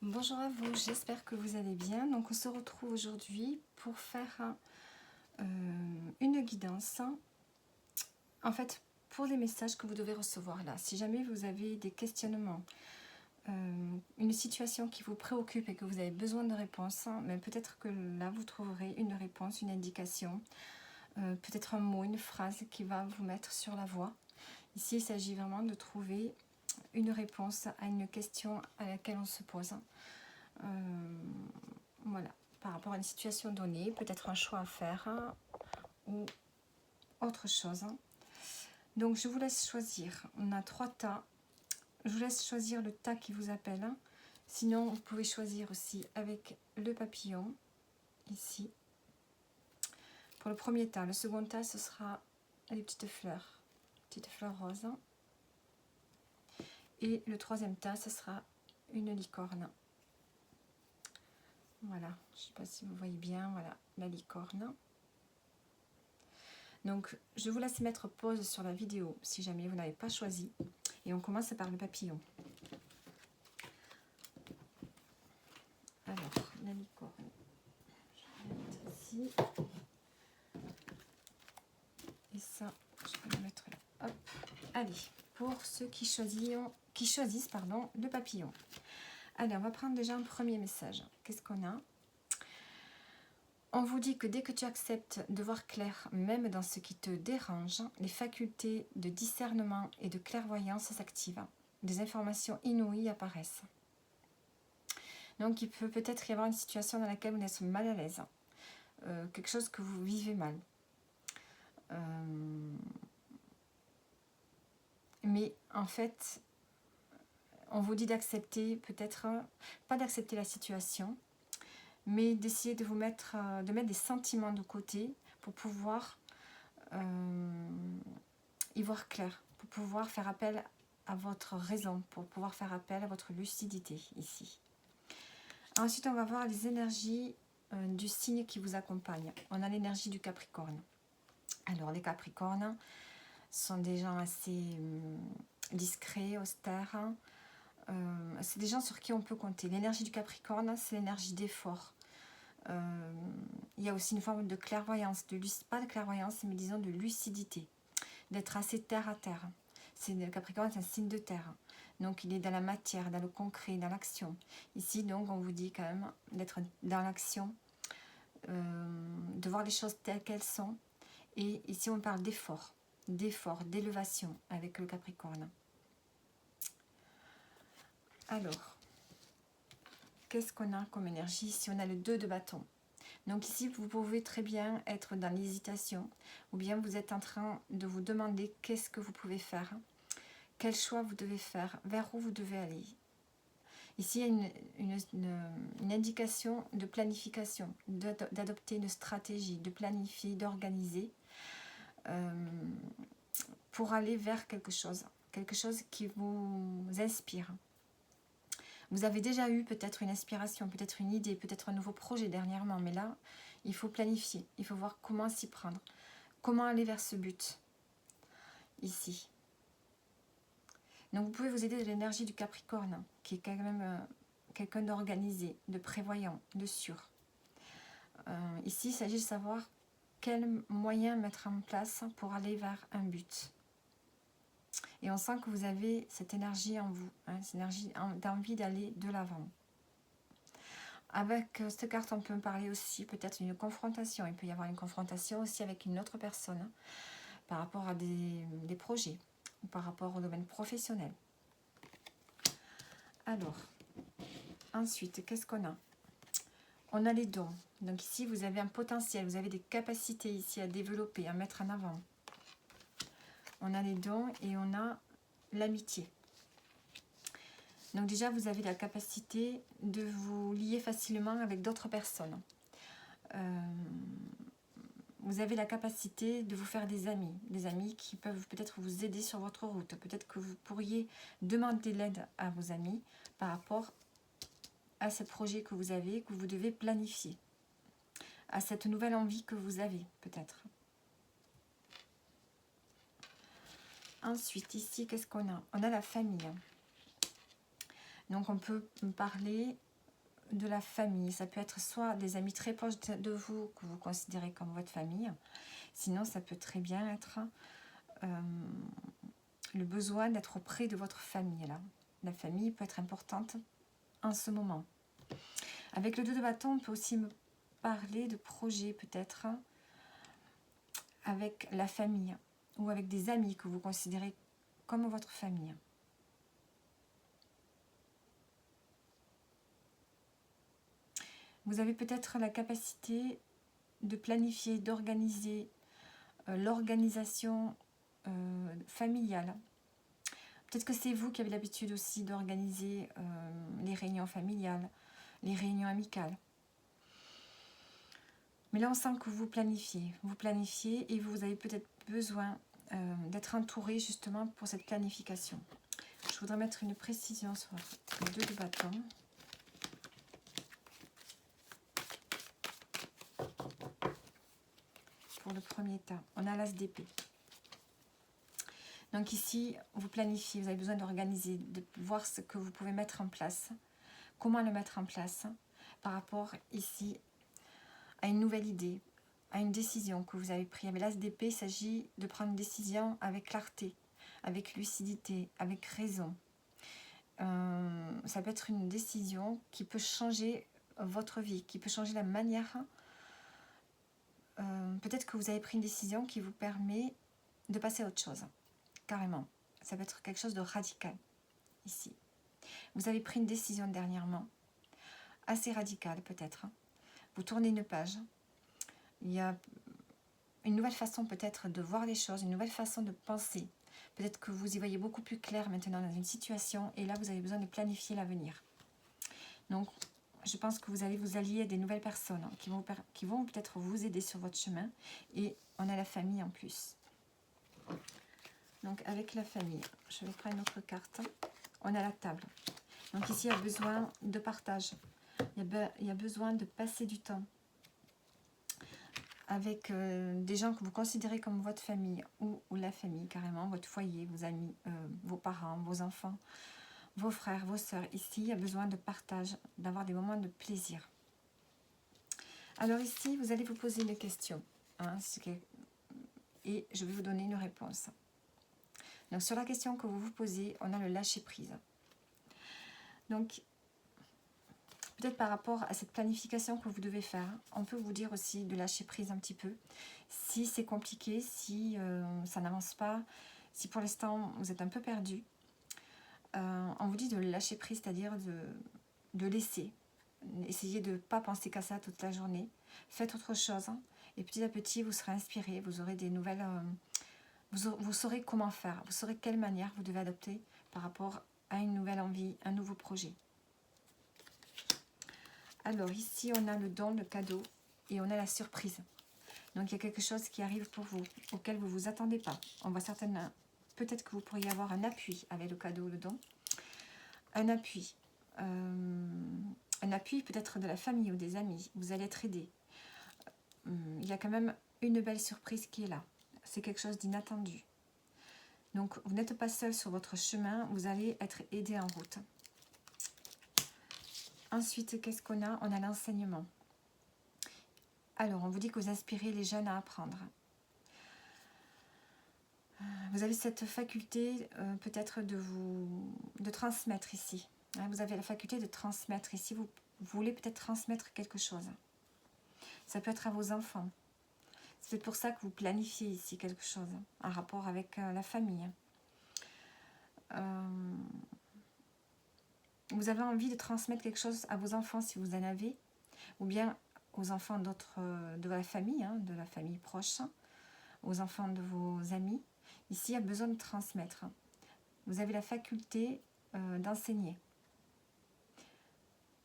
Bonjour à vous, j'espère que vous allez bien. Donc on se retrouve aujourd'hui pour faire une guidance, en fait pour les messages que vous devez recevoir là. Si jamais vous avez des questionnements, une situation qui vous préoccupe et que vous avez besoin de réponses, mais peut-être que là vous trouverez une réponse, une indication, peut-être un mot, une phrase qui va vous mettre sur la voie. Ici il s'agit vraiment de trouver une réponse à une question à laquelle on se pose. Voilà, par rapport à une situation donnée, peut-être un choix à faire ou autre chose. Donc je vous laisse choisir. On a 3 tas. Je vous laisse choisir le tas qui vous appelle. Sinon, vous pouvez choisir aussi avec le papillon, ici. Pour le premier tas, le second tas, ce sera les petites fleurs roses. Et le troisième tas, ce sera une licorne. Voilà, je ne sais pas si vous voyez bien, voilà, la licorne. Donc, je vous laisse mettre pause sur la vidéo si jamais vous n'avez pas choisi. Et on commence par le papillon. Alors, la licorne. Je vais la mettre ici. Et ça, je vais le mettre là. Hop. Allez, pour ceux qui choisissent le papillon. Allez, on va prendre déjà un premier message. Qu'est-ce qu'on a ? On vous dit que dès que tu acceptes de voir clair, même dans ce qui te dérange, les facultés de discernement et de clairvoyance s'activent. Des informations inouïes apparaissent. Donc il peut peut-être y avoir une situation dans laquelle vous êtes mal à l'aise, quelque chose que vous vivez mal. Mais en fait, on vous dit d'accepter, peut-être, pas d'accepter la situation, mais d'essayer de mettre des sentiments de côté pour pouvoir y voir clair, pour pouvoir faire appel à votre raison, pour pouvoir faire appel à votre lucidité ici. Ensuite, on va voir les énergies du signe qui vous accompagne. On a l'énergie du Capricorne. Alors, les Capricornes sont des gens assez discrets, austères. C'est des gens sur qui on peut compter. L'énergie du Capricorne, c'est l'énergie d'effort. Il y a aussi une forme de clairvoyance, pas de clairvoyance, mais disons de lucidité, d'être assez terre à terre. Le Capricorne, c'est un signe de terre. Donc, il est dans la matière, dans le concret, dans l'action. Ici, donc, on vous dit quand même d'être dans l'action, de voir les choses telles qu'elles sont. Et ici, on parle d'effort, d'élévation avec le Capricorne. Alors, qu'est-ce qu'on a comme énergie ici? On a le 2 de bâton. Donc ici, vous pouvez très bien être dans l'hésitation, ou bien vous êtes en train de vous demander qu'est-ce que vous pouvez faire, quel choix vous devez faire, vers où vous devez aller. Ici, il y a une indication de planification, d'adopter une stratégie, de planifier, d'organiser pour aller vers quelque chose qui vous inspire. Vous avez déjà eu peut-être une inspiration, peut-être une idée, peut-être un nouveau projet dernièrement, mais là, il faut planifier, il faut voir comment s'y prendre, comment aller vers ce but, ici. Donc vous pouvez vous aider de l'énergie du Capricorne, qui est quand même quelqu'un d'organisé, de prévoyant, de sûr. Ici, il s'agit de savoir quels moyens mettre en place pour aller vers un but. Et on sent que vous avez cette énergie en vous, cette énergie d'envie d'aller de l'avant. Avec cette carte, on peut parler aussi peut-être d'une confrontation. Il peut y avoir une confrontation aussi avec une autre personne par rapport à des projets ou par rapport au domaine professionnel. Alors, ensuite, qu'est-ce qu'on a? On a les dons. Donc ici, vous avez un potentiel, vous avez des capacités ici à développer, à mettre en avant. On a les dons et on a l'amitié. Donc déjà, vous avez la capacité de vous lier facilement avec d'autres personnes. Vous avez la capacité de vous faire des amis qui peuvent peut-être vous aider sur votre route. Peut-être que vous pourriez demander l'aide à vos amis par rapport à ce projet que vous avez, que vous devez planifier, à cette nouvelle envie que vous avez peut-être. Ensuite, ici, qu'est-ce qu'on a? On a la famille. Donc, on peut parler de la famille. Ça peut être soit des amis très proches de vous, que vous considérez comme votre famille. Sinon, ça peut très bien être le besoin d'être auprès de votre famille. Là. La famille peut être importante en ce moment. Avec le 2 de bâton, on peut aussi me parler de projets peut-être avec la famille ou avec des amis que vous considérez comme votre famille. Vous avez peut-être la capacité de planifier, d'organiser l'organisation familiale. Peut-être que c'est vous qui avez l'habitude aussi d'organiser les réunions familiales, les réunions amicales. Mais là, on sent que vous planifiez et vous avez peut-être besoin d'être entouré justement pour cette planification. Je voudrais mettre une précision sur le 2 de bâton. Pour le premier tas, on a l'as d'épée. Donc ici, vous planifiez, vous avez besoin d'organiser, de voir ce que vous pouvez mettre en place, comment le mettre en place par rapport ici à une nouvelle idée, à une décision que vous avez prise. Avec l'as d'épée, il s'agit de prendre une décision avec clarté, avec lucidité, avec raison. Ça peut être une décision qui peut changer votre vie, qui peut changer la manière. Peut-être que vous avez pris une décision qui vous permet de passer à autre chose. Carrément. Ça peut être quelque chose de radical ici. Vous avez pris une décision dernièrement, assez radicale peut-être. Vous tournez une page. Il y a une nouvelle façon peut-être de voir les choses, une nouvelle façon de penser. Peut-être que vous y voyez beaucoup plus clair maintenant dans une situation et là vous avez besoin de planifier l'avenir. Donc je pense que vous allez vous allier à des nouvelles personnes qui vont peut-être vous aider sur votre chemin et on a la famille en plus. Donc avec la famille, je vais prendre une autre carte. On a la table. Donc ici, il y a besoin de partage. Il y a besoin de passer du temps avec des gens que vous considérez comme votre famille ou la famille carrément, votre foyer, vos amis, vos parents, vos enfants, vos frères, vos sœurs. Ici, il y a besoin de partage, d'avoir des moments de plaisir. Alors ici, vous allez vous poser une question et je vais vous donner une réponse. Donc sur la question que vous vous posez, on a le lâcher prise. Donc peut-être par rapport à cette planification que vous devez faire, on peut vous dire aussi de lâcher prise un petit peu. Si c'est compliqué, si ça n'avance pas, si pour l'instant vous êtes un peu perdu, on vous dit de lâcher prise, c'est-à-dire de laisser. Essayez de ne pas penser qu'à ça toute la journée. Faites autre chose et petit à petit vous serez inspiré, vous aurez des nouvelles... Vous saurez comment faire, vous saurez quelle manière vous devez adopter par rapport à une nouvelle envie, un nouveau projet. Alors ici, on a le don, le cadeau et on a la surprise. Donc il y a quelque chose qui arrive pour vous, auquel vous ne vous attendez pas. On voit certainement, peut-être que vous pourriez avoir un appui avec le cadeau, le don. Un appui peut-être de la famille ou des amis. Vous allez être aidé. Il y a quand même une belle surprise qui est là. C'est quelque chose d'inattendu. Donc, vous n'êtes pas seul sur votre chemin, vous allez être aidé en route. Ensuite, qu'est-ce qu'on a? On a l'enseignement. Alors, on vous dit que vous inspirez les jeunes à apprendre. Vous avez cette faculté peut-être de transmettre ici. Vous avez la faculté de transmettre ici. Vous voulez peut-être transmettre quelque chose. Ça peut être à vos enfants. C'est pour ça que vous planifiez ici quelque chose en rapport avec la famille. Vous avez envie de transmettre quelque chose à vos enfants si vous en avez, ou bien aux enfants de la famille proche, aux enfants de vos amis. Ici, il y a besoin de transmettre. Vous avez la faculté d'enseigner.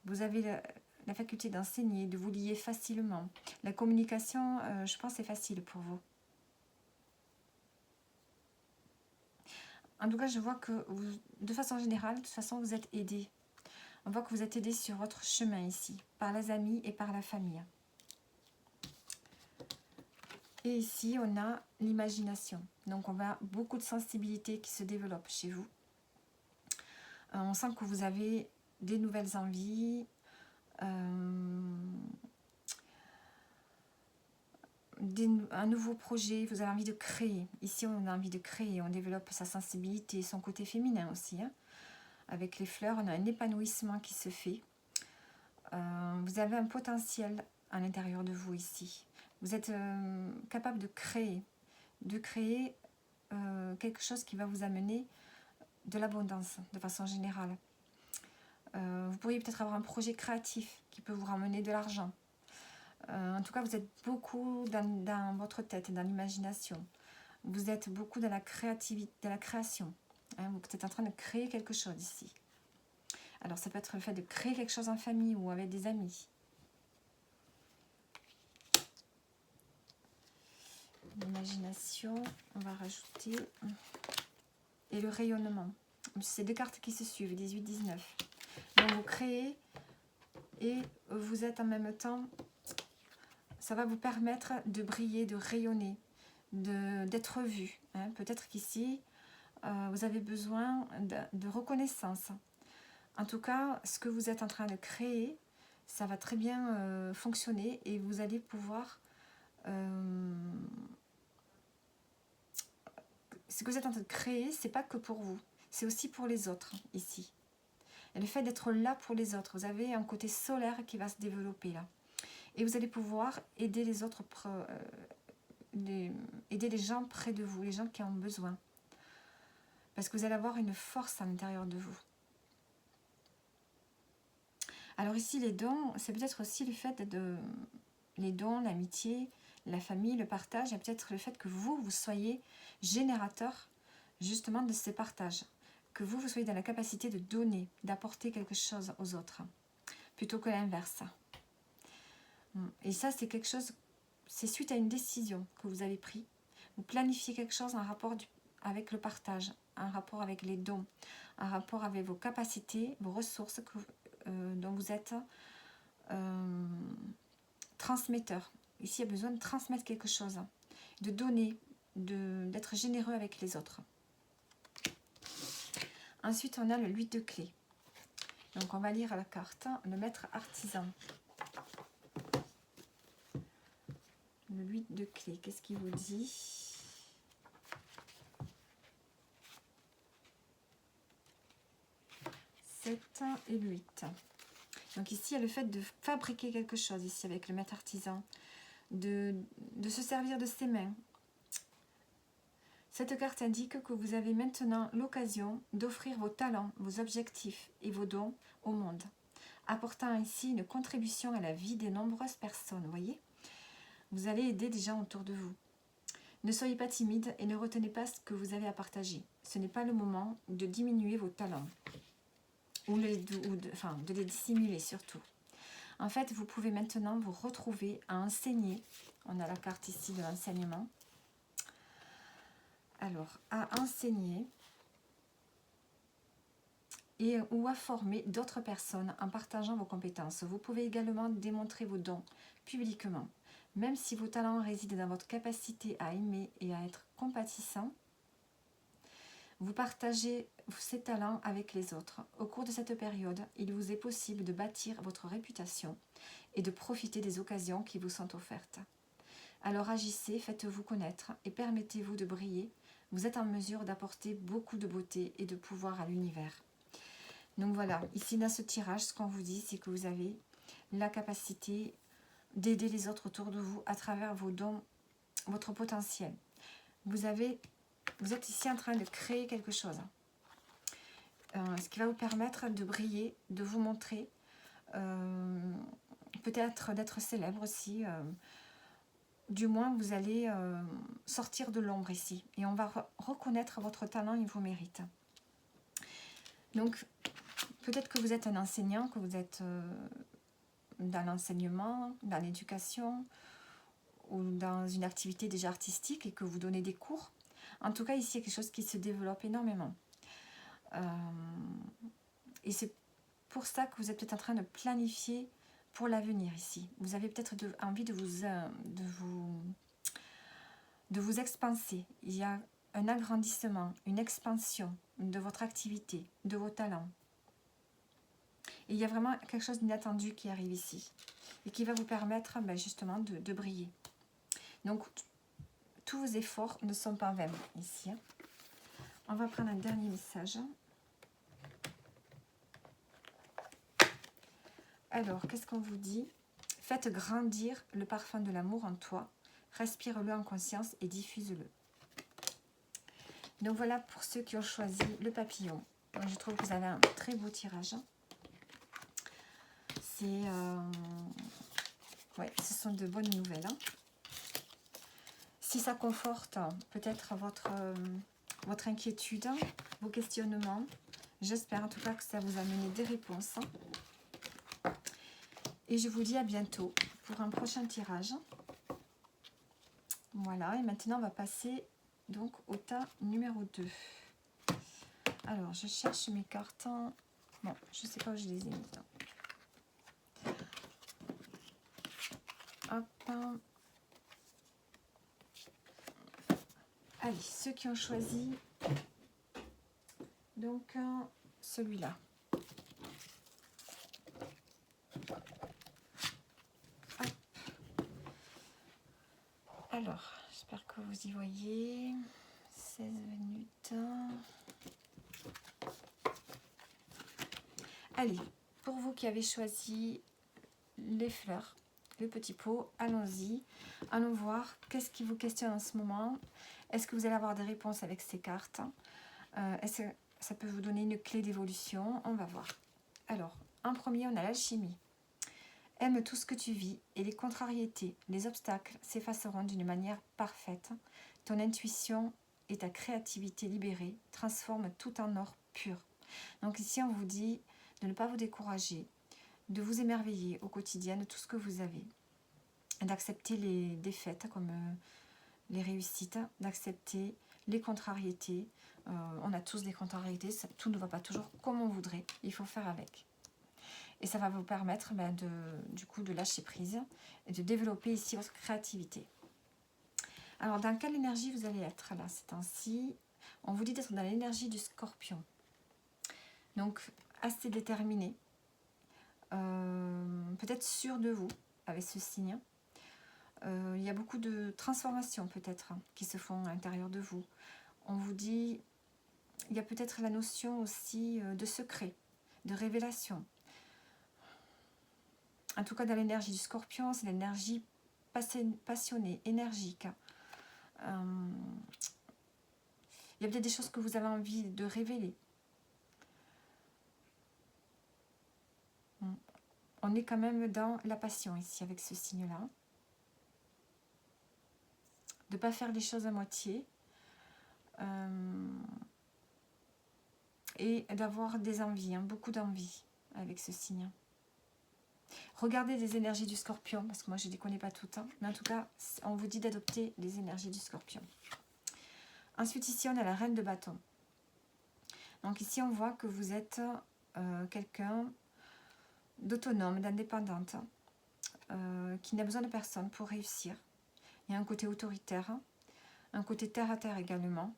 Vous avez la faculté d'enseigner, de vous lier facilement. La communication, je pense, est facile pour vous. En tout cas, je vois que de façon générale, de toute façon, vous êtes aidé. On voit que vous êtes aidé sur votre chemin ici, par les amis et par la famille. Et ici, on a l'imagination. Donc, on a beaucoup de sensibilité qui se développe chez vous. On sent que vous avez des nouvelles envies, un nouveau projet, vous avez envie de créer. Ici, on a envie de créer, on développe sa sensibilité, son côté féminin aussi. Hein. Avec les fleurs, on a un épanouissement qui se fait. Vous avez un potentiel à l'intérieur de vous ici. Vous êtes capable de créer quelque chose qui va vous amener de l'abondance de façon générale. Vous pourriez peut-être avoir un projet créatif qui peut vous ramener de l'argent. En tout cas, vous êtes beaucoup dans votre tête, dans l'imagination. Vous êtes beaucoup dans la créativité, dans la création. Hein, vous êtes en train de créer quelque chose ici. Alors, ça peut être le fait de créer quelque chose en famille ou avec des amis. L'imagination, on va rajouter. Et le rayonnement. C'est deux cartes qui se suivent, 18-19. Donc, vous créez et vous êtes en même temps... Ça va vous permettre de briller, de rayonner, d'être vu. Hein. Peut-être qu'ici, vous avez besoin de reconnaissance. En tout cas, ce que vous êtes en train de créer, ça va très bien fonctionner et vous allez pouvoir... ce que vous êtes en train de créer, c'est pas que pour vous, c'est aussi pour les autres ici. Et le fait d'être là pour les autres, vous avez un côté solaire qui va se développer là. Et vous allez pouvoir aider les autres, aider les gens près de vous, les gens qui en ont besoin. Parce que vous allez avoir une force à l'intérieur de vous. Alors ici, les dons, c'est peut-être aussi le fait de... Les dons, l'amitié, la famille, le partage, et peut-être le fait que vous soyez générateur justement de ces partages. Que vous soyez dans la capacité de donner, d'apporter quelque chose aux autres, plutôt que l'inverse. Et ça, c'est quelque chose, c'est suite à une décision que vous avez prise. Vous planifiez quelque chose en rapport avec le partage, en rapport avec les dons, en rapport avec vos capacités, vos ressources dont vous êtes transmetteur. Ici, il y a besoin de transmettre quelque chose, de donner, d'être généreux avec les autres. Ensuite, on a le 8 de clé. Donc, on va lire la carte, le maître artisan. Le 8 de clé, qu'est-ce qu'il vous dit? Et le 8. Donc ici, il y a le fait de fabriquer quelque chose, ici, avec le maître artisan, de se servir de ses mains. Cette carte indique que vous avez maintenant l'occasion d'offrir vos talents, vos objectifs et vos dons au monde, apportant ainsi une contribution à la vie des nombreuses personnes, vous voyez? Vous allez aider des gens autour de vous. Ne soyez pas timide et ne retenez pas ce que vous avez à partager. Ce n'est pas le moment de diminuer vos talents. Ou de les dissimuler surtout. En fait, vous pouvez maintenant vous retrouver à enseigner. On a la carte ici de l'enseignement. Alors, à enseigner ou à former d'autres personnes en partageant vos compétences. Vous pouvez également démontrer vos dons publiquement. Même si vos talents résident dans votre capacité à aimer et à être compatissant, vous partagez ces talents avec les autres. Au cours de cette période, il vous est possible de bâtir votre réputation et de profiter des occasions qui vous sont offertes. Alors agissez, faites-vous connaître et permettez-vous de briller. Vous êtes en mesure d'apporter beaucoup de beauté et de pouvoir à l'univers. Donc voilà, ici dans ce tirage, ce qu'on vous dit, c'est que vous avez la capacité d'aider les autres autour de vous à travers vos dons, votre potentiel. Vous êtes ici en train de créer quelque chose. Ce qui va vous permettre de briller, de vous montrer, peut-être d'être célèbre aussi. Du moins, vous allez sortir de l'ombre ici. Et on va reconnaître votre talent et vos mérites. Donc, peut-être que vous êtes un enseignant, que vous êtes dans l'enseignement, dans l'éducation, ou dans une activité déjà artistique et que vous donnez des cours. En tout cas, ici, il y a quelque chose qui se développe énormément. Et c'est pour ça que vous êtes peut-être en train de planifier pour l'avenir ici. Vous avez peut-être envie de vous expanser. Il y a un agrandissement, une expansion de votre activité, de vos talents. Et il y a vraiment quelque chose d'inattendu qui arrive ici. Et qui va vous permettre justement de briller. Donc, tous vos efforts ne sont pas vains ici. On va prendre un dernier message. Alors, qu'est-ce qu'on vous dit? Faites grandir le parfum de l'amour en toi. Respire-le en conscience et diffuse-le. Donc voilà pour ceux qui ont choisi le papillon. Donc, je trouve que vous avez un très beau tirage. Ouais, ce sont de bonnes nouvelles. Si ça conforte peut-être votre inquiétude, vos questionnements, j'espère en tout cas que ça vous a mené des réponses. Et je vous dis à bientôt pour un prochain tirage. Voilà, et maintenant on va passer donc au tas numéro 2. Alors, je cherche mes cartes. Bon, je ne sais pas où je les ai mises. Hop. Allez, ceux qui ont choisi donc celui-là. Alors, j'espère que vous y voyez. 16 minutes. Allez, pour vous qui avez choisi les fleurs, le petit pot, allons-y. Allons voir qu'est-ce qui vous questionne en ce moment. Est-ce que vous allez avoir des réponses avec ces cartes? Est-ce que ça peut vous donner une clé d'évolution? On va voir. Alors, en premier, on a l'alchimie. Aime tout ce que tu vis et les contrariétés, les obstacles s'effaceront d'une manière parfaite. Ton intuition et ta créativité libérée transforment tout en or pur. Donc ici, on vous dit de ne pas vous décourager, de vous émerveiller au quotidien de tout ce que vous avez, d'accepter les défaites comme les réussites, d'accepter les contrariétés. On a tous des contrariétés, tout ne va pas toujours comme on voudrait, il faut faire avec. Et ça va vous permettre du coup de lâcher prise et de développer ici votre créativité. Alors, dans quelle énergie vous allez être là, ces temps-ci? On vous dit d'être dans l'énergie du scorpion. Donc, assez déterminé. Peut-être sûr de vous avec ce signe. Il y a beaucoup de transformations peut-être qui se font à l'intérieur de vous. On vous dit, il y a peut-être la notion aussi de secret, de révélation. En tout cas, dans l'énergie du scorpion, c'est l'énergie passionnée, énergique. Il y a peut-être des choses que vous avez envie de révéler. On est quand même dans la passion ici, avec ce signe-là. De ne pas faire les choses à moitié. Et d'avoir des envies, beaucoup d'envies avec ce signe. Regardez les énergies du scorpion, parce que moi je ne les connais pas toutes, mais en tout cas, on vous dit d'adopter les énergies du scorpion. Ensuite, ici, on a la reine de bâton. Donc ici, on voit que vous êtes quelqu'un d'autonome, d'indépendante, qui n'a besoin de personne pour réussir. Il y a un côté autoritaire, un côté terre à terre également.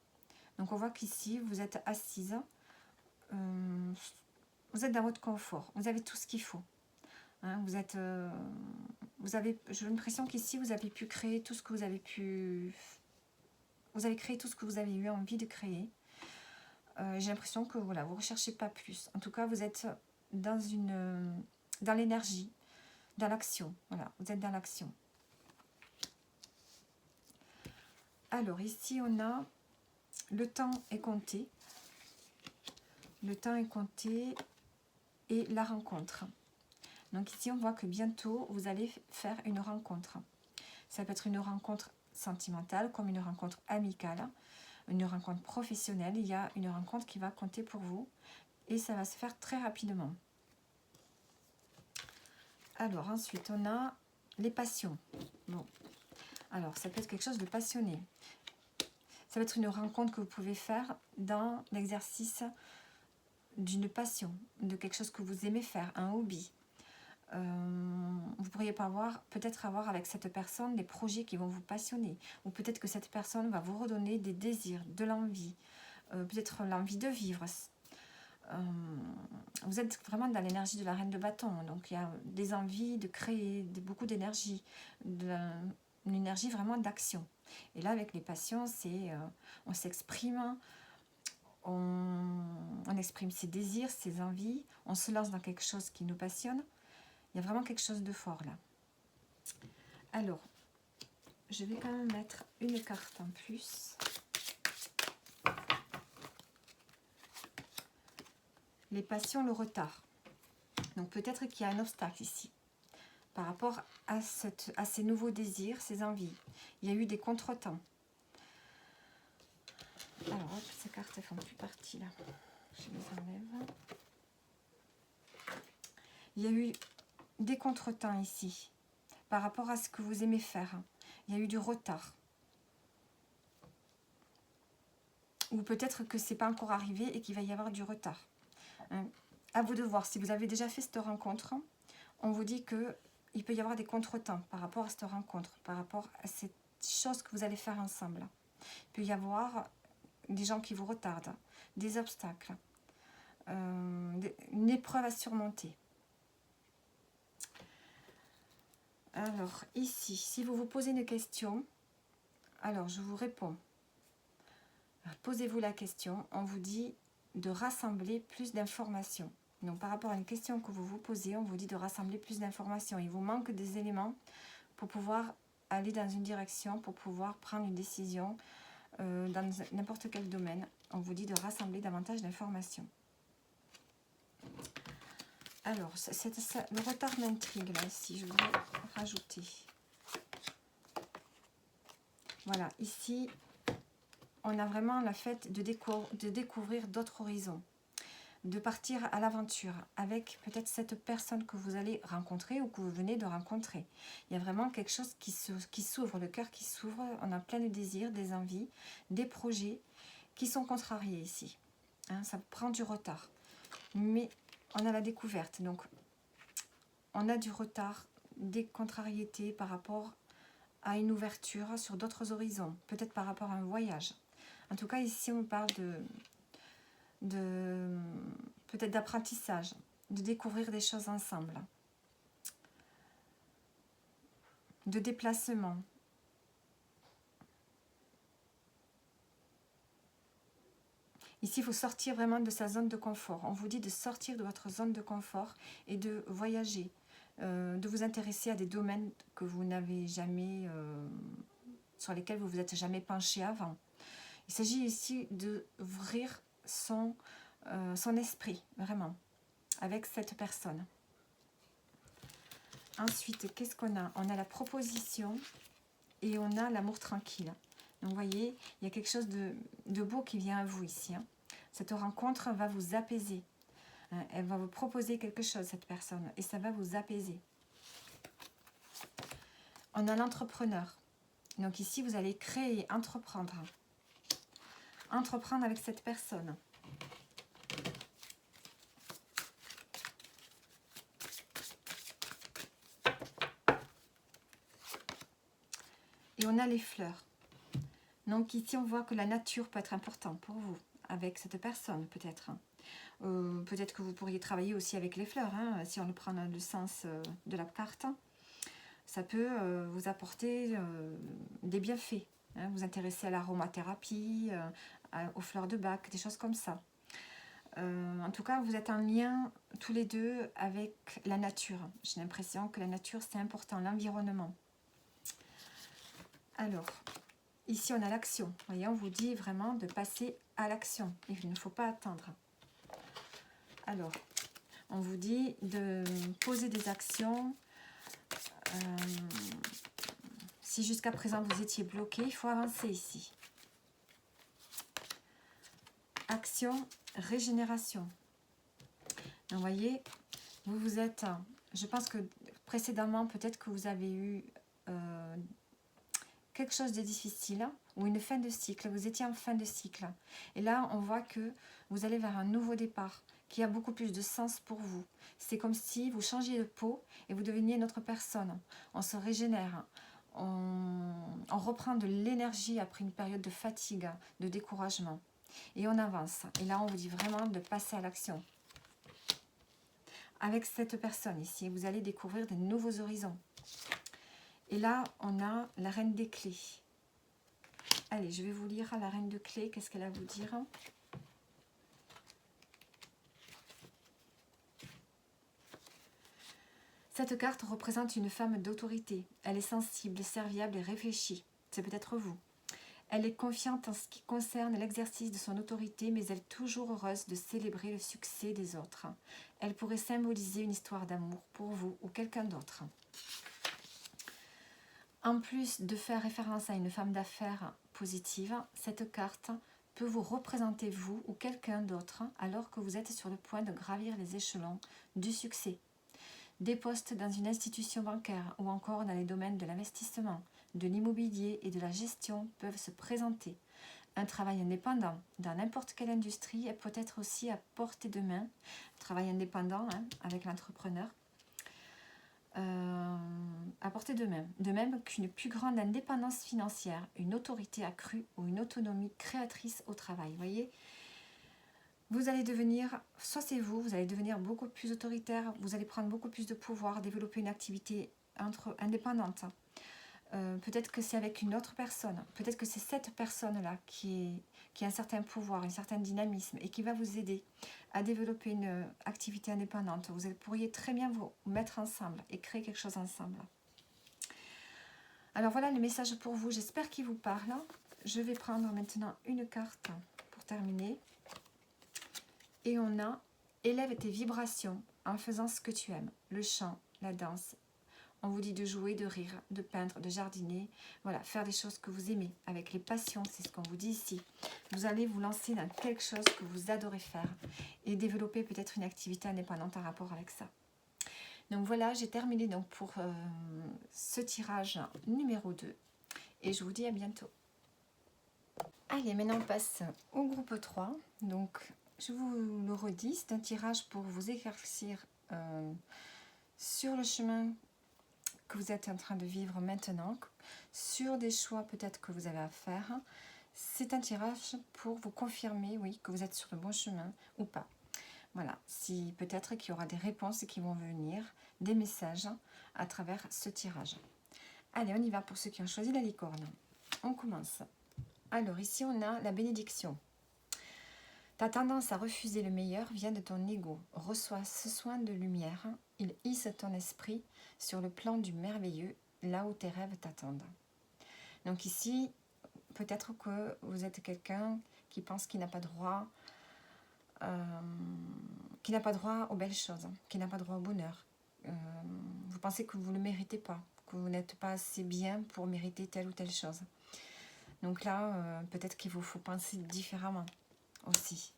Donc on voit qu'ici, vous êtes assise, vous êtes dans votre confort, vous avez tout ce qu'il faut. Hein, j'ai l'impression qu'ici, vous avez pu créer tout ce que vous avez pu... Vous avez créé tout ce que vous avez eu envie de créer. J'ai l'impression que voilà, vous ne recherchez pas plus. En tout cas, vous êtes dans l'énergie, dans l'action. Voilà, vous êtes dans l'action. Alors, ici, on a le temps est compté. Le temps est compté et la rencontre. Donc ici, on voit que bientôt, vous allez faire une rencontre. Ça peut être une rencontre sentimentale, comme une rencontre amicale, une rencontre professionnelle. Il y a une rencontre qui va compter pour vous et ça va se faire très rapidement. Alors ensuite, on a les passions. Bon, alors ça peut être quelque chose de passionné. Ça va être une rencontre que vous pouvez faire dans l'exercice d'une passion, de quelque chose que vous aimez faire, un hobby. Vous pourriez peut-être avoir avec cette personne des projets qui vont vous passionner, ou peut-être que cette personne va vous redonner des désirs, de l'envie, peut-être l'envie de vivre. vous êtes vraiment dans l'énergie de la reine de bâton. Donc il y a des envies de créer, beaucoup d'énergie, une énergie vraiment d'action. Et là, avec les passions, c'est on s'exprime, on exprime ses désirs, ses envies, on se lance dans quelque chose qui nous passionne. Il y a vraiment quelque chose de fort là. Alors, je vais quand même mettre une carte en plus. Les passions, le retard. Donc peut-être qu'il y a un obstacle ici par rapport à ces nouveaux désirs, ces envies. Il y a eu des contretemps. Alors, hop, ces cartes ne font plus partie là. Je les enlève. Il y a eu des contretemps ici par rapport à ce que vous aimez faire. Il y a eu du retard. Ou peut-être que ce n'est pas encore arrivé et qu'il va y avoir du retard. À vous de voir. Si vous avez déjà fait cette rencontre, on vous dit qu'il peut y avoir des contretemps par rapport à cette rencontre, par rapport à cette chose que vous allez faire ensemble. Il peut y avoir des gens qui vous retardent, des obstacles, une épreuve à surmonter. Alors, ici, si vous vous posez une question, alors je vous réponds. Posez-vous la question, on vous dit de rassembler plus d'informations. Donc, par rapport à une question que vous vous posez, on vous dit de rassembler plus d'informations. Il vous manque des éléments pour pouvoir aller dans une direction, pour pouvoir prendre une décision dans n'importe quel domaine. On vous dit de rassembler davantage d'informations. Alors, le retard m'intrigue là, ici, je voudrais rajouter. Voilà, ici, on a vraiment la fête de découvrir d'autres horizons, de partir à l'aventure avec peut-être cette personne que vous allez rencontrer ou que vous venez de rencontrer. Il y a vraiment quelque chose qui s'ouvre, le cœur qui s'ouvre, on a plein de désirs, des envies, des projets qui sont contrariés ici. Hein, ça prend du retard, mais on a la découverte, donc on a du retard, des contrariétés par rapport à une ouverture sur d'autres horizons, peut-être par rapport à un voyage. En tout cas, ici, on parle peut-être d'apprentissage, de découvrir des choses ensemble, de déplacement. Ici, il faut sortir vraiment de sa zone de confort. On vous dit de sortir de votre zone de confort et de voyager, de vous intéresser à des domaines que vous n'avez jamais, sur lesquels vous vous êtes jamais penché avant. Il s'agit ici d'ouvrir son esprit, vraiment, avec cette personne. Ensuite, qu'est-ce qu'on a? On a la proposition et on a l'amour tranquille. Donc, vous voyez, il y a quelque chose de beau qui vient à vous ici. Hein. Cette rencontre va vous apaiser. Hein. Elle va vous proposer quelque chose, cette personne, et ça va vous apaiser. On a l'entrepreneur. Donc ici, vous allez créer, entreprendre. Entreprendre avec cette personne. Et on a les fleurs. Donc ici, on voit que la nature peut être importante pour vous, avec cette personne peut-être. Peut-être que vous pourriez travailler aussi avec les fleurs, hein, si on le prend dans le sens de la carte. Ça peut vous apporter des bienfaits. Hein, vous intéresser à l'aromathérapie, aux fleurs de bac, des choses comme ça. En tout cas, vous êtes en lien tous les deux avec la nature. J'ai l'impression que la nature, c'est important, l'environnement. Alors, ici, on a l'action. Vous voyez, on vous dit vraiment de passer à l'action. Il ne faut pas attendre. Alors, on vous dit de poser des actions. Si jusqu'à présent, vous étiez bloqué, il faut avancer ici. Action, régénération. Donc, vous voyez, vous êtes... Je pense que précédemment, peut-être que vous avez eu... quelque chose de difficile ou une fin de cycle, vous étiez en fin de cycle. Et là, on voit que vous allez vers un nouveau départ qui a beaucoup plus de sens pour vous. C'est comme si vous changiez de peau et vous deveniez une autre personne. On se régénère, on reprend de l'énergie après une période de fatigue, de découragement. Et on avance. Et là, on vous dit vraiment de passer à l'action. Avec cette personne ici, vous allez découvrir de nouveaux horizons. Et là, on a la reine des clés. Allez, je vais vous lire la reine de clés. Qu'est-ce qu'elle a à vous dire? Cette carte représente une femme d'autorité. Elle est sensible, serviable et réfléchie. C'est peut-être vous. Elle est confiante en ce qui concerne l'exercice de son autorité, mais elle est toujours heureuse de célébrer le succès des autres. Elle pourrait symboliser une histoire d'amour pour vous ou quelqu'un d'autre. En plus de faire référence à une femme d'affaires positive, cette carte peut vous représenter vous ou quelqu'un d'autre alors que vous êtes sur le point de gravir les échelons du succès. Des postes dans une institution bancaire ou encore dans les domaines de l'investissement, de l'immobilier et de la gestion peuvent se présenter. Un travail indépendant dans n'importe quelle industrie peut être aussi à portée de main. Travail indépendant avec l'entrepreneur. À portée de main. De même qu'une plus grande indépendance financière, une autorité accrue ou une autonomie créatrice au travail. Vous voyez ? Vous allez devenir, soit c'est vous, vous allez devenir beaucoup plus autoritaire, vous allez prendre beaucoup plus de pouvoir, développer une activité indépendante. Peut-être que c'est avec une autre personne, peut-être que c'est cette personne-là qui a un certain pouvoir, un certain dynamisme et qui va vous aider à développer une activité indépendante. Vous pourriez très bien vous mettre ensemble et créer quelque chose ensemble. Alors voilà le message pour vous, j'espère qu'il vous parle. Je vais prendre maintenant une carte pour terminer. Et on a « Élève tes vibrations en faisant ce que tu aimes ». Le chant, la danse. On vous dit de jouer, de rire, de peindre, de jardiner. Voilà, faire des choses que vous aimez, avec les passions, c'est ce qu'on vous dit ici. Vous allez vous lancer dans quelque chose que vous adorez faire et développer peut-être une activité indépendante en rapport avec ça. Donc voilà, j'ai terminé donc pour ce tirage numéro 2. Et je vous dis à bientôt. Allez, maintenant on passe au groupe 3. Donc, je vous le redis, c'est un tirage pour vous éclaircir sur le chemin que vous êtes en train de vivre maintenant, sur des choix peut-être que vous avez à faire. C'est un tirage pour vous confirmer, oui, que vous êtes sur le bon chemin ou pas. Voilà, si peut-être qu'il y aura des réponses qui vont venir, des messages à travers ce tirage. Allez, on y va pour ceux qui ont choisi la licorne. On commence. Alors ici, on a la bénédiction. Ta tendance à refuser le meilleur vient de ton ego. Reçois ce soin de lumière. Il hisse ton esprit sur le plan du merveilleux, là où tes rêves t'attendent. Donc ici, peut-être que vous êtes quelqu'un qui pense qu'il n'a pas droit, aux belles choses, qui n'a pas droit au bonheur. Vous pensez que vous ne le méritez pas, que vous n'êtes pas assez bien pour mériter telle ou telle chose. Donc là, peut-être qu'il vous faut penser différemment aussi.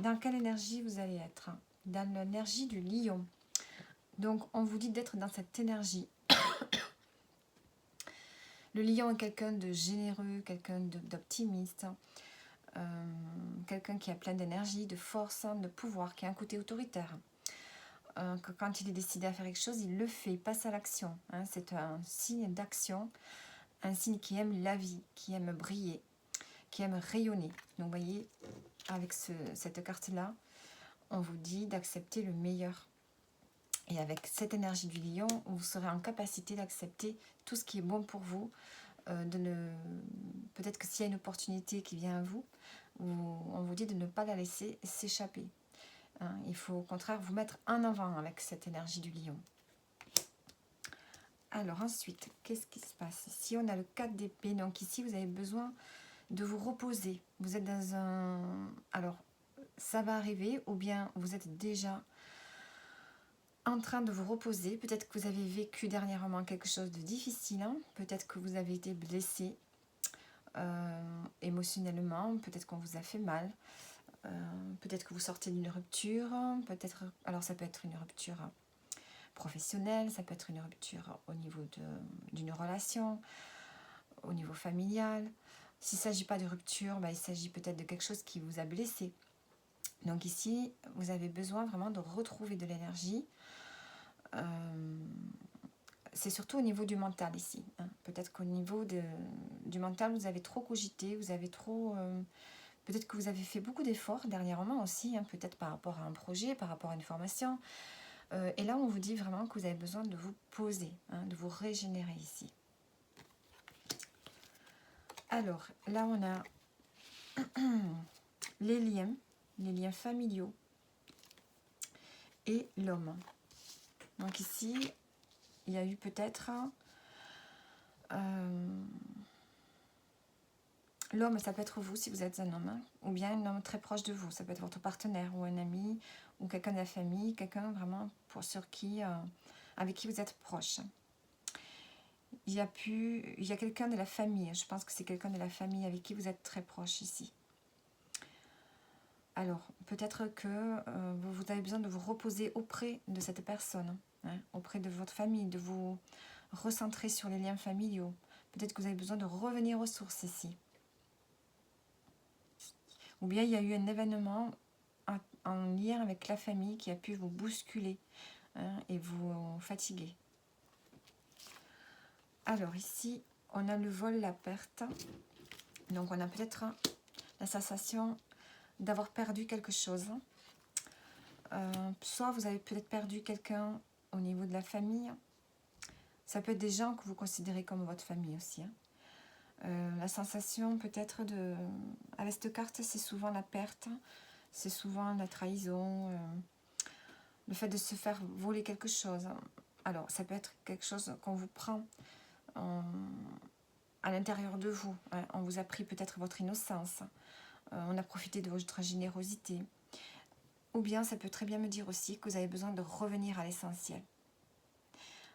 Dans quelle énergie vous allez être? Dans l'énergie du lion. Donc, on vous dit d'être dans cette énergie. Le lion est quelqu'un de généreux, quelqu'un d'optimiste, quelqu'un qui a plein d'énergie, de force, de pouvoir, qui a un côté autoritaire. Que quand il est décidé à faire quelque chose, il le fait, il passe à l'action. C'est un signe d'action, un signe qui aime la vie, qui aime briller, qui aime rayonner. Donc, vous voyez, avec cette carte-là, on vous dit d'accepter le meilleur. Et avec cette énergie du lion, vous serez en capacité d'accepter tout ce qui est bon pour vous. Peut-être que s'il y a une opportunité qui vient à vous, on vous dit de ne pas la laisser s'échapper. Il faut au contraire vous mettre en avant avec cette énergie du lion. Alors ensuite, qu'est-ce qui se passe? Ici, on a le 4 d'épée. Donc ici, vous avez besoin de vous reposer. Vous êtes dans un... Alors, ça va arriver ou bien vous êtes déjà en train de vous reposer. Peut-être que vous avez vécu dernièrement quelque chose de difficile. Peut-être que vous avez été blessé émotionnellement. Peut-être qu'on vous a fait mal. Peut-être que vous sortez d'une rupture. Alors ça peut être une rupture professionnelle. Ça peut être une rupture au niveau d'une relation, au niveau familial. S'il ne s'agit pas de rupture, il s'agit peut-être de quelque chose qui vous a blessé. Donc ici, vous avez besoin vraiment de retrouver de l'énergie. C'est surtout au niveau du mental ici. Peut-être qu'au niveau du mental, vous avez trop cogité, vous avez trop Peut-être que vous avez fait beaucoup d'efforts dernièrement aussi, hein, peut-être par rapport à un projet, par rapport à une formation. Et là, on vous dit vraiment que vous avez besoin de vous poser, hein, de vous régénérer ici. Alors, là, on a les liens familiaux et l'homme. Donc ici, il y a eu peut-être... l'homme, ça peut être vous si vous êtes un homme, hein, ou bien un homme très proche de vous. Ça peut être votre partenaire ou un ami, ou quelqu'un de la famille, quelqu'un vraiment avec qui vous êtes proche. Il y a quelqu'un de la famille, je pense que c'est quelqu'un de la famille avec qui vous êtes très proche ici. Alors, peut-être que vous avez besoin de vous reposer auprès de cette personne, hein, auprès de votre famille, de vous recentrer sur les liens familiaux. Peut-être que vous avez besoin de revenir aux sources ici. Ou bien il y a eu un événement en lien avec la famille qui a pu vous bousculer, hein, et vous fatiguer. Alors ici, on a le vol, la perte. Donc on a peut-être la sensation d'avoir perdu quelque chose. Soit vous avez peut-être perdu quelqu'un au niveau de la famille. Ça peut être des gens que vous considérez comme votre famille aussi, hein. La sensation peut-être de... Avec cette carte, c'est souvent la perte, c'est souvent la trahison, le fait de se faire voler quelque chose. Alors, ça peut être quelque chose qu'on vous prend à l'intérieur de vous, hein. On vous a pris peut-être votre innocence, on a profité de votre générosité. Ou bien ça peut très bien me dire aussi que vous avez besoin de revenir à l'essentiel.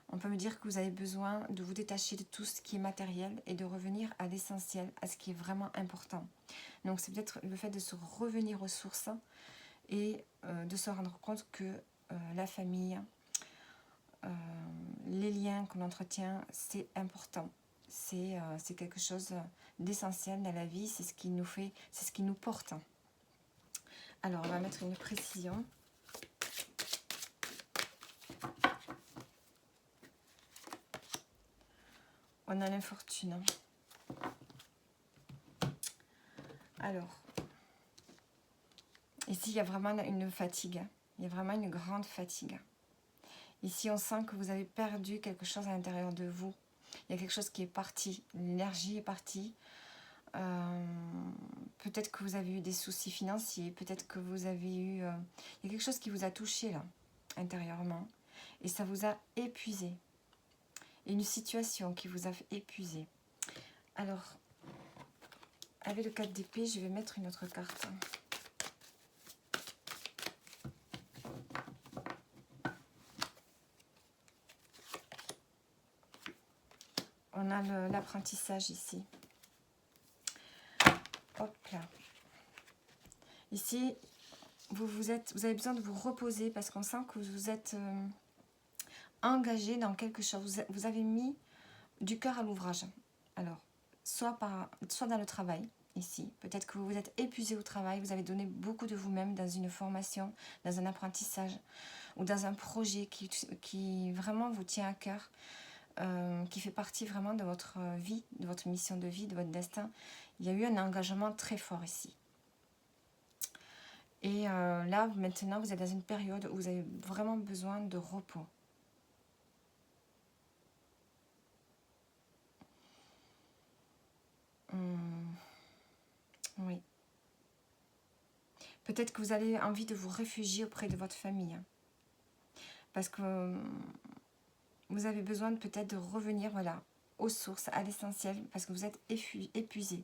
On peut me dire que vous avez besoin de vous détacher de tout ce qui est matériel et de revenir à l'essentiel, à ce qui est vraiment important. Donc c'est peut-être le fait de se revenir aux sources et de se rendre compte que la famille, les liens qu'on entretient, c'est important. C'est quelque chose d'essentiel dans la vie, c'est ce qui nous fait, c'est ce qui nous porte. Alors on va mettre une précision. On a l'infortune. Alors, ici, il y a vraiment une fatigue. Il y a vraiment une grande fatigue. Ici, on sent que vous avez perdu quelque chose à l'intérieur de vous. Il y a quelque chose qui est parti. L'énergie est partie. Peut-être que vous avez eu des soucis financiers. Peut-être que vous avez eu... il y a quelque chose qui vous a touché, là, intérieurement. Et ça vous a épuisé. Une situation qui vous a épuisé. Alors, avec le 4 d'épée, je vais mettre une autre carte. On a l'apprentissage ici. Hop là. Ici, vous avez besoin de vous reposer parce qu'on sent que vous êtes engagé dans quelque chose. Vous avez mis du cœur à l'ouvrage. Alors, soit dans le travail, ici. Peut-être que vous vous êtes épuisé au travail. Vous avez donné beaucoup de vous-même dans une formation, dans un apprentissage ou dans un projet qui vraiment vous tient à cœur. Qui fait partie vraiment de votre vie, de votre mission de vie, de votre destin. Il y a eu un engagement très fort ici. Et là, maintenant, vous êtes dans une période où vous avez vraiment besoin de repos. Oui. Peut-être que vous avez envie de vous réfugier auprès de votre famille. Parce que vous avez besoin peut-être de revenir, voilà, aux sources, à l'essentiel, parce que vous êtes épuisé.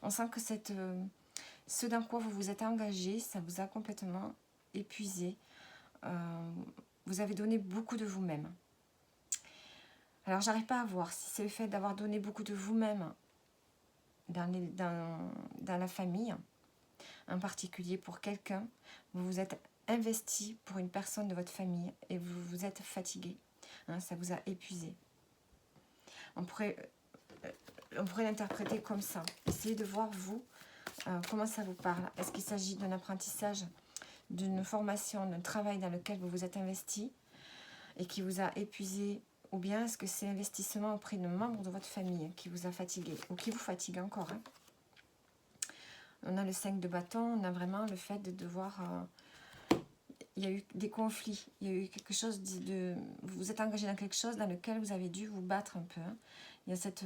On sent que ce dans quoi vous vous êtes engagé, ça vous a complètement épuisé. Vous avez donné beaucoup de vous-même. Alors, j'arrive pas à voir si c'est le fait d'avoir donné beaucoup de vous-même dans la famille, en particulier pour quelqu'un. Vous vous êtes investi pour une personne de votre famille et vous vous êtes fatigué. Hein, ça vous a épuisé. On pourrait l'interpréter comme ça. Essayez de voir, vous, comment ça vous parle. Est-ce qu'il s'agit d'un apprentissage, d'une formation, d'un travail dans lequel vous vous êtes investi et qui vous a épuisé, ou bien est-ce que c'est l'investissement auprès de membres de votre famille qui vous a fatigué ou qui vous fatigue encore, hein? On a le 5 de bâton, on a vraiment le fait de devoir... il y a eu des conflits, il y a eu quelque chose de... Vous vous êtes engagé dans quelque chose dans lequel vous avez dû vous battre un peu. Hein. Il y a cette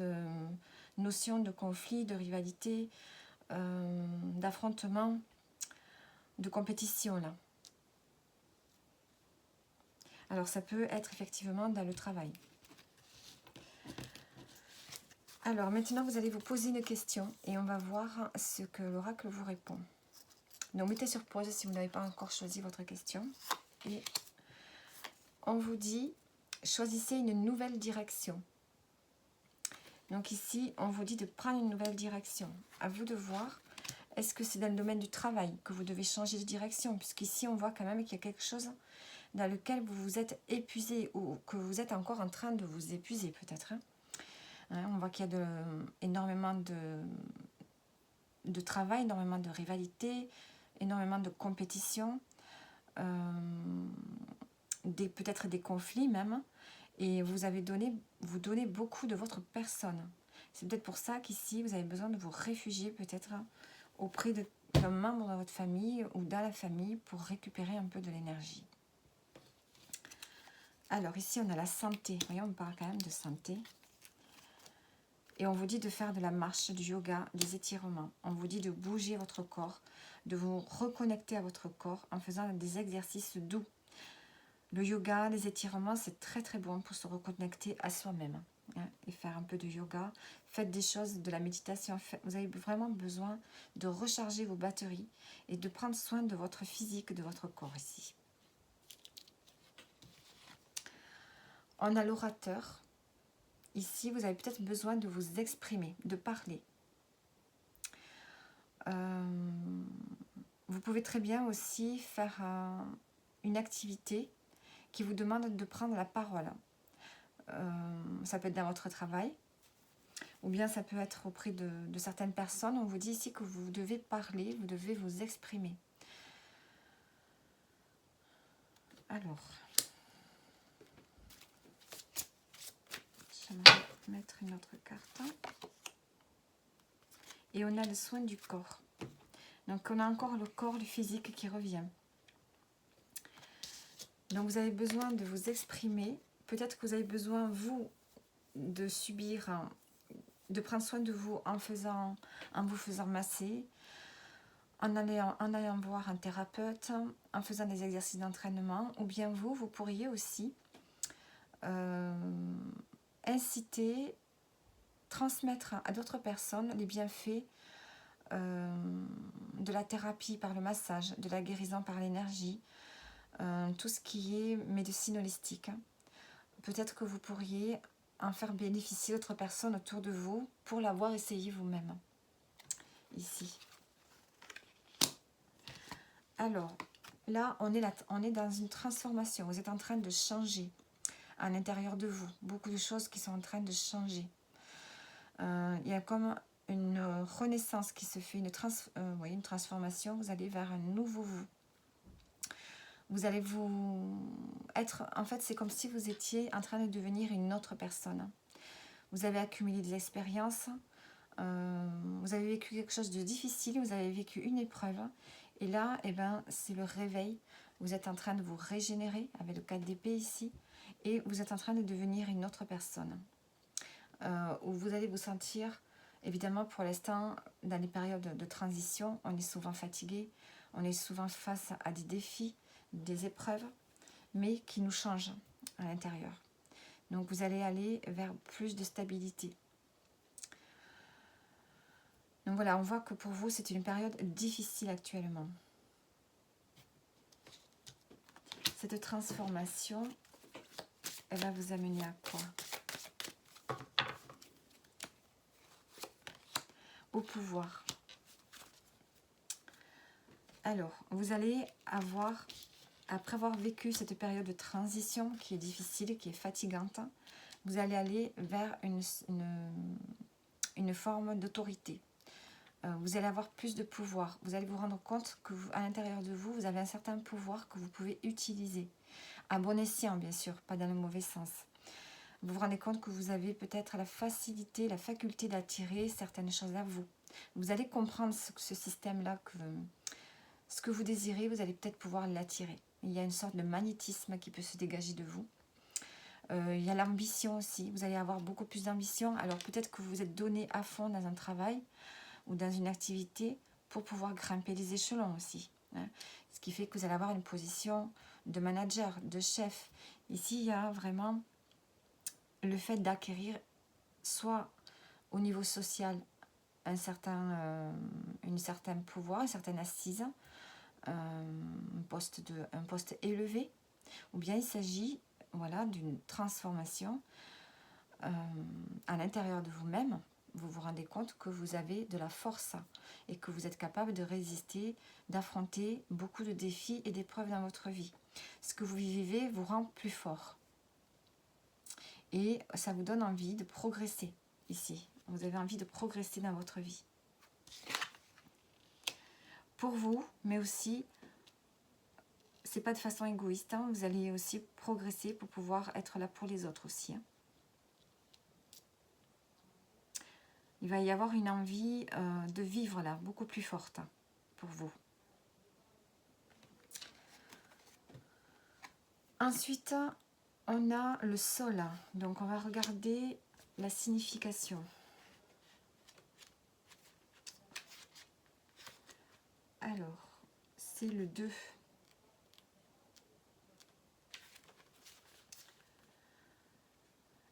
notion de conflit, de rivalité, d'affrontement, de compétition là. Alors ça peut être effectivement dans le travail. Alors maintenant vous allez vous poser une question et on va voir ce que l'oracle vous répond. Donc mettez sur pause si vous n'avez pas encore choisi votre question. Et on vous dit, choisissez une nouvelle direction. Donc ici, on vous dit de prendre une nouvelle direction. À vous de voir, est-ce que c'est dans le domaine du travail que vous devez changer de direction? Puisqu'ici, on voit quand même qu'il y a quelque chose dans lequel vous vous êtes épuisé ou que vous êtes encore en train de vous épuiser peut-être. Hein. On voit qu'il y a énormément de travail, énormément de rivalité, énormément de compétition, peut-être des conflits même, et vous donnez beaucoup de votre personne. C'est peut-être pour ça qu'ici vous avez besoin de vous réfugier peut-être auprès d'un membre de votre famille ou dans la famille pour récupérer un peu de l'énergie. Alors ici on a la santé, voyez, on parle quand même de santé. Et on vous dit de faire de la marche, du yoga, des étirements. On vous dit de bouger votre corps, de vous reconnecter à votre corps en faisant des exercices doux. Le yoga, les étirements, c'est très très bon pour se reconnecter à soi-même. Hein, et faire un peu de yoga. Faites des choses, de la méditation. Vous avez vraiment besoin de recharger vos batteries et de prendre soin de votre physique, de votre corps ici. On a l'orateur. Ici, vous avez peut-être besoin de vous exprimer, de parler. Vous pouvez très bien aussi faire une activité qui vous demande de prendre la parole. Ça peut être dans votre travail, ou bien ça peut être auprès de certaines personnes. On vous dit ici que vous devez parler, vous devez vous exprimer. Alors, j'aimerais mettre une autre carte. Et on a le soin du corps. Donc on a encore le corps, le physique qui revient. Donc vous avez besoin de vous exprimer. Peut-être que vous avez besoin, vous, de subir, de prendre soin de vous en vous faisant masser, en allant voir un thérapeute, en faisant des exercices d'entraînement. Ou bien vous pourriez aussi inciter, transmettre à d'autres personnes les bienfaits de la thérapie par le massage, de la guérison par l'énergie, tout ce qui est médecine holistique. Peut-être que vous pourriez en faire bénéficier d'autres personnes autour de vous pour l'avoir essayé vous-même. Ici. Alors, là, on est dans une transformation. Vous êtes en train de changer à l'intérieur de vous. Beaucoup de choses qui sont en train de changer. Il y a comme une renaissance qui se fait, une transformation. Vous allez vers un nouveau vous. Vous allez être... En fait, c'est comme si vous étiez en train de devenir une autre personne. Vous avez accumulé des expériences. Vous avez vécu quelque chose de difficile. Vous avez vécu une épreuve. Et là, c'est le réveil. Vous êtes en train de vous régénérer avec le 4 d'épée ici. Et vous êtes en train de devenir une autre personne. Où vous allez vous sentir, évidemment, pour l'instant, dans les périodes de transition, on est souvent fatigué. On est souvent face à des défis, des épreuves, mais qui nous changent à l'intérieur. Donc vous allez aller vers plus de stabilité. Donc voilà, on voit que pour vous, c'est une période difficile actuellement. Cette transformation, elle va vous amener à quoi? Au pouvoir. Alors, vous allez avoir, après avoir vécu cette période de transition qui est difficile, qui est fatigante, vous allez aller vers une forme d'autorité. Vous allez avoir plus de pouvoir. Vous allez vous rendre compte qu'à l'intérieur de vous, vous avez un certain pouvoir que vous pouvez utiliser. À bon escient, bien sûr, pas dans le mauvais sens. Vous vous rendez compte que vous avez peut-être la facilité, la faculté d'attirer certaines choses à vous. Vous allez comprendre ce système-là, que ce que vous désirez, vous allez peut-être pouvoir l'attirer. Il y a une sorte de magnétisme qui peut se dégager de vous. Il y a l'ambition aussi, vous allez avoir beaucoup plus d'ambition. Alors peut-être que vous vous êtes donné à fond dans un travail ou dans une activité pour pouvoir grimper les échelons aussi. Hein. Ce qui fait que vous allez avoir une position de manager, de chef. Ici, il y a vraiment le fait d'acquérir soit au niveau social un certain pouvoir, une certaine assise, un poste élevé, ou bien il s'agit voilà, d'une transformation à l'intérieur de vous-même. Vous vous rendez compte que vous avez de la force et que vous êtes capable de résister, d'affronter beaucoup de défis et d'épreuves dans votre vie. Ce que vous vivez vous rend plus fort. Et ça vous donne envie de progresser ici. Vous avez envie de progresser dans votre vie. Pour vous, mais aussi, c'est pas de façon égoïste, hein, vous allez aussi progresser pour pouvoir être là pour les autres aussi. Hein. Il va y avoir une envie de vivre là, beaucoup plus forte hein, pour vous. Ensuite, on a le sol. Donc, on va regarder la signification. Alors, c'est le 2.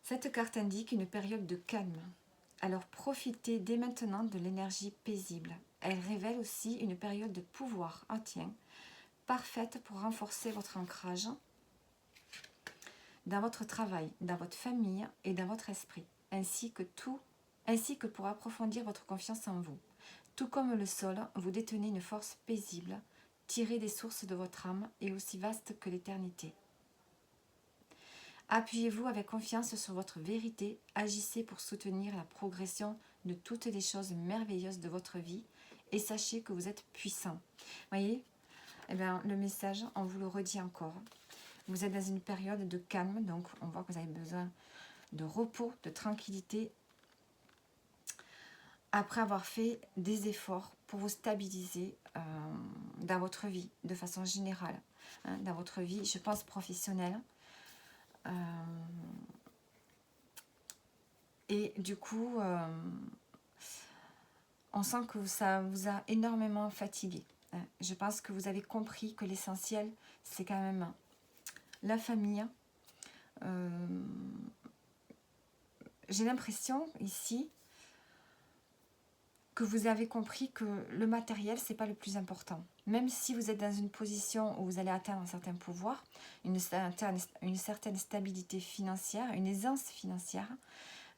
Cette carte indique une période de calme. Alors, profitez dès maintenant de l'énergie paisible. Elle révèle aussi une période de pouvoir, parfaite pour renforcer votre ancrage dans votre travail, dans votre famille et dans votre esprit, ainsi que pour approfondir votre confiance en vous. Tout comme le sol, vous détenez une force paisible, tirée des sources de votre âme et aussi vaste que l'éternité. Appuyez-vous avec confiance sur votre vérité, agissez pour soutenir la progression de toutes les choses merveilleuses de votre vie et sachez que vous êtes puissant. Voyez, eh bien, le message, on vous le redit encore. Vous êtes dans une période de calme, donc on voit que vous avez besoin de repos, de tranquillité, après avoir fait des efforts pour vous stabiliser dans votre vie, de façon générale, hein, dans votre vie, je pense professionnelle. Et du coup, on sent que ça vous a énormément fatigué. Hein. Je pense que vous avez compris que l'essentiel, c'est quand même la famille. J'ai l'impression ici que vous avez compris que le matériel, c'est pas le plus important. Même si vous êtes dans une position où vous allez atteindre un certain pouvoir, une certaine stabilité financière, une aisance financière,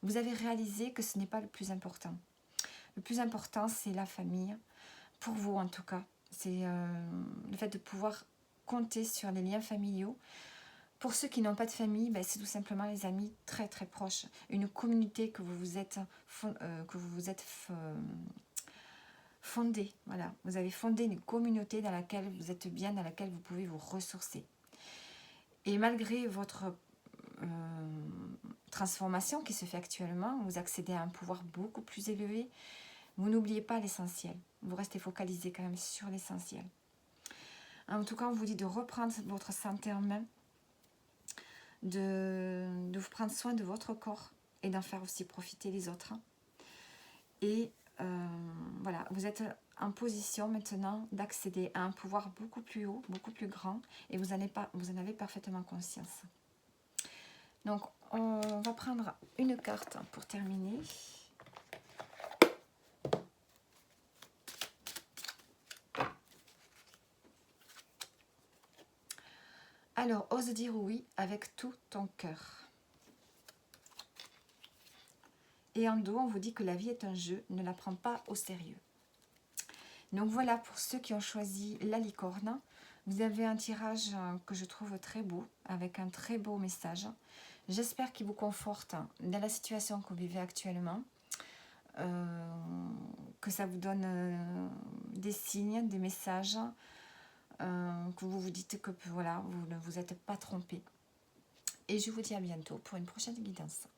vous avez réalisé que ce n'est pas le plus important. Le plus important, c'est la famille, pour vous en tout cas. C'est le fait de pouvoir compter sur les liens familiaux. Pour ceux qui n'ont pas de famille, ben, c'est tout simplement les amis très très proches. Une communauté que vous vous êtes fondée. Voilà. Vous avez fondé une communauté dans laquelle vous êtes bien, dans laquelle vous pouvez vous ressourcer. Et malgré votre transformation qui se fait actuellement, vous accédez à un pouvoir beaucoup plus élevé. Vous n'oubliez pas l'essentiel. Vous restez focalisé quand même sur l'essentiel. En tout cas, on vous dit de reprendre votre santé en main, de vous prendre soin de votre corps et d'en faire aussi profiter les autres. Et voilà, vous êtes en position maintenant d'accéder à un pouvoir beaucoup plus haut, beaucoup plus grand, et vous en avez parfaitement conscience. Donc, on va prendre une carte pour terminer. Alors, ose dire oui avec tout ton cœur. Et en dos, on vous dit que la vie est un jeu, ne la prends pas au sérieux. Donc voilà, pour ceux qui ont choisi la licorne, vous avez un tirage que je trouve très beau, avec un très beau message. J'espère qu'il vous conforte dans la situation que vous vivez actuellement, que ça vous donne des signes, des messages, que vous vous dites que voilà, vous ne vous êtes pas trompé. Et je vous dis à bientôt pour une prochaine guidance.